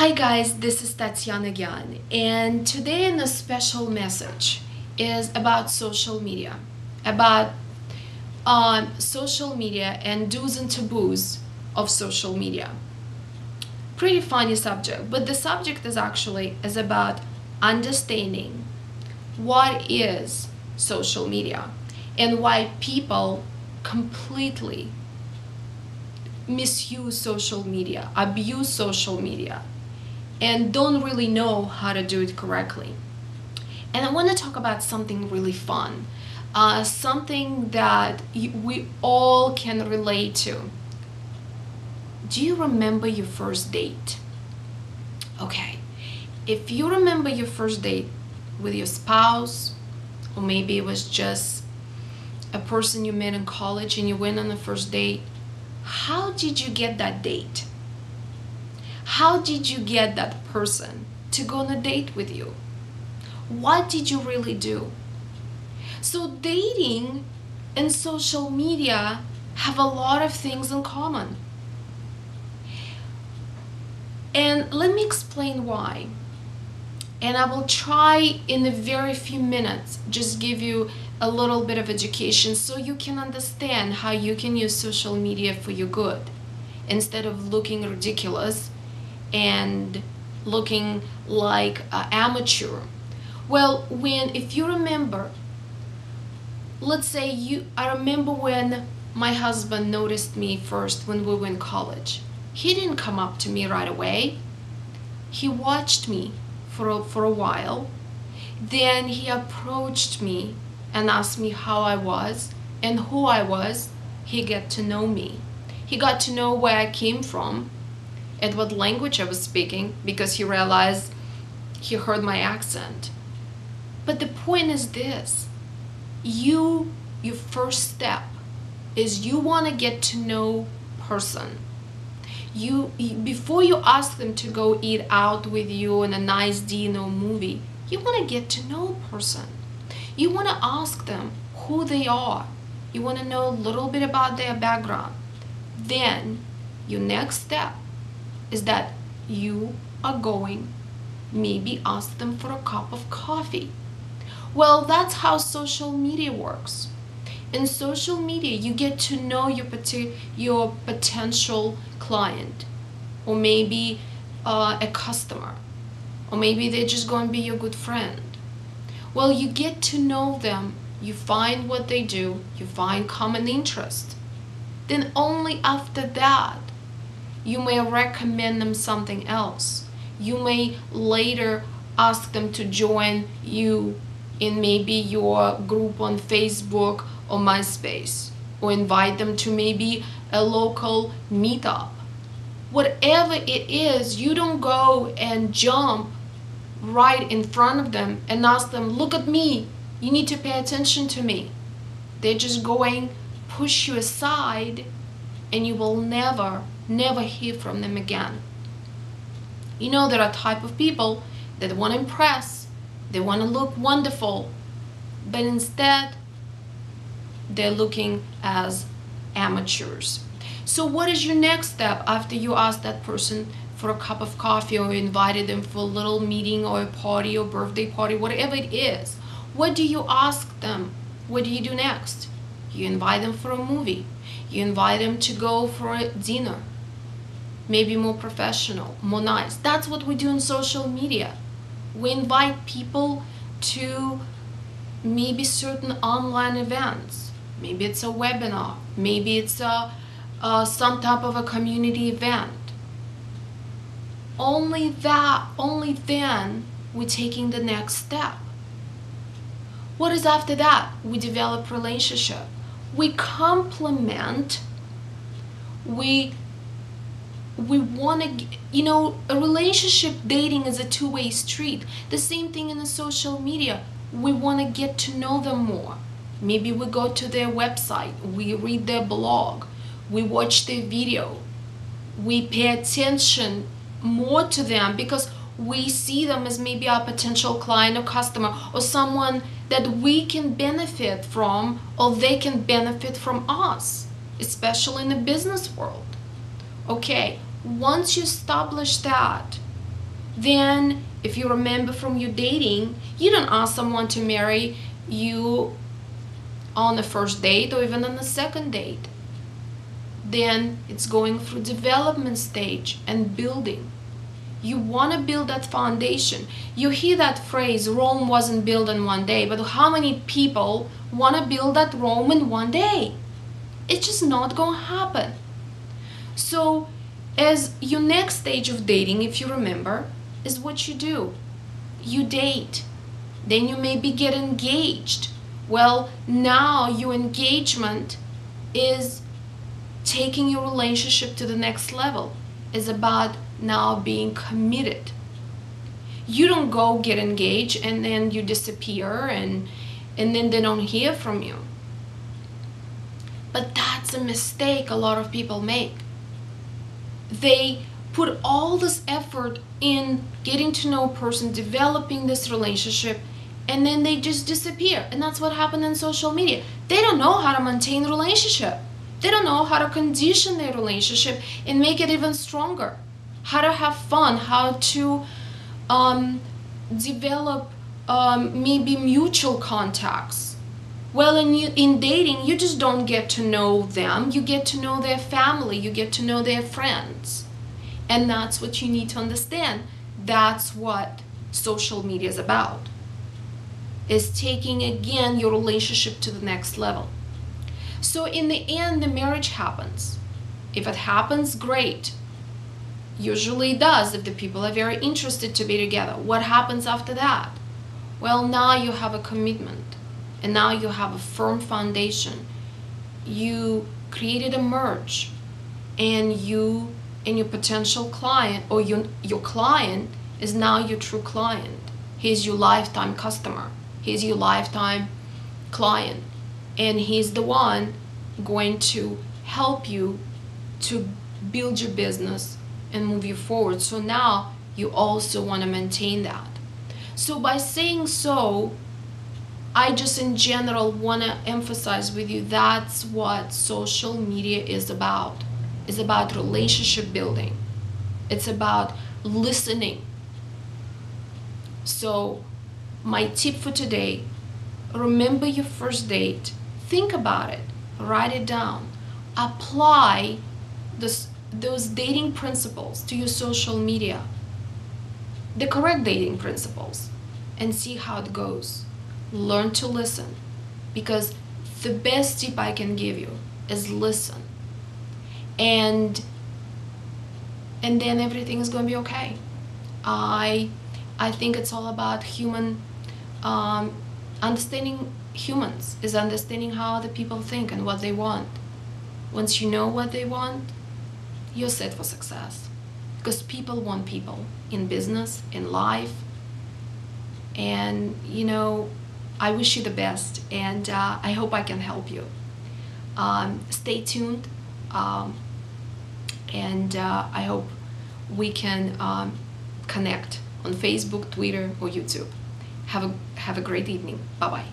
Hi guys, this is Tatiana again, and today in a special message is about social media, about social media and do's and taboos of social media. Pretty funny subject, but the subject is about understanding what is social media and why people completely misuse social media, abuse social media, and don't really know how to do it correctly. And I want to talk about something really fun, something that we all can relate to. Do you remember your first date? Okay, if you remember your first date with your spouse, or maybe it was just a person you met in college and you went on the first date, how did you get that date? How did you get that person to go on a date with you? What did you really do? So dating and social media have a lot of things in common. And let me explain why. And I will try in a very few minutes just give you a little bit of education so you can understand how you can use social media for your good instead of looking ridiculous and looking like an amateur. Well, if you remember, let's say I remember when my husband noticed me first when we were in college. He didn't come up to me right away. He watched me for a while. Then he approached me and asked me how I was and who I was. He got to know me. He got to know where I came from and what language I was speaking because he realized he heard my accent. But the point is this: your first step is you want to get to know person. Before you ask them to go eat out with you in a nice dinner or movie, you want to get to know a person. You want to ask them who they are. You want to know a little bit about their background. Then your next step is that you are going maybe ask them for a cup of coffee. Well, that's how social media works. In social media, you get to know your potential client, or maybe a customer, or maybe they're just going to be your good friend. Well, you get to know them, you find what they do, you find common interest. Then only after that, you may recommend them something else. You may later ask them to join you in maybe your group on Facebook or MySpace, or invite them to maybe a local meetup. Whatever it is, you don't go and jump right in front of them and ask them, look at me, you need to pay attention to me. They're just going push you aside, and you will never hear from them again. You know, there are type of people that want to impress, they want to look wonderful, but instead they're looking as amateurs. So what is your next step after you ask that person for a cup of coffee, or invited them for a little meeting or a party or birthday party, whatever it is? What do you ask them? What do you do next? You invite them for a movie. You invite them to go for a dinner. Maybe more professional, more nice. That's what we do in social media. We invite people to maybe certain online events. Maybe it's a webinar. Maybe it's some type of a community event. Only then we're taking the next step. What is after that? We develop relationship. We complement. We want to, a relationship dating is a two-way street. The same thing in the social media. We want to get to know them more. Maybe we go to their website, we read their blog, we watch their video, we pay attention more to them because we see them as maybe our potential client or customer, or someone that we can benefit from, or they can benefit from us, especially in the business world. Okay, once you establish that, Then, if you remember from your dating, you don't ask someone to marry you on the first date or even on the second date. Then it's going through development stage and building. You want to build that foundation. You hear that phrase, Rome wasn't built in one day, but how many people want to build that Rome in one day? It's just not going to happen. So, as your next stage of dating, if you remember, is what you do. You date. Then you maybe get engaged. Well, now your engagement is taking your relationship to the next level. Is about now being committed. You don't go get engaged and then you disappear and then they don't hear from you. But that's a mistake a lot of people make. They put all this effort in getting to know a person, developing this relationship, and then they just disappear. And that's what happened in social media. They don't know how to maintain a relationship. They don't know how to condition their relationship and make it even stronger. How to have fun, how to develop maybe mutual contacts. Well, in dating, you just don't get to know them. You get to know their family. You get to know their friends. And that's what you need to understand. That's what social media is about. Is taking, again, your relationship to the next level. So in the end, the marriage happens. If it happens, great. Usually it does if the people are very interested to be together. What happens after that? Well, now you have a commitment. And now you have a firm foundation. You created a merge. And you and your potential client, or your client, is now your true client. He's your lifetime customer. He's your lifetime client. And he's the one going to help you to build your business and move you forward. So now you also want to maintain that. So by saying so, I just in general want to emphasize with you that's what social media is about. It's about relationship building. It's about listening. So my tip for today, remember your first date. Think about it. Write it down. Apply those dating principles to your social media. The correct dating principles. And see how it goes. Learn to listen. Because the best tip I can give you is listen. And then everything is going to be okay. I think it's all about human understanding. Humans is understanding how other people think and what they want. Once you know what they want, you're set for success. Because people want people in business, in life. And I wish you the best, and I hope I can help you. Stay tuned, and I hope we can connect on Facebook, Twitter, or YouTube. Have a great evening. Bye-bye.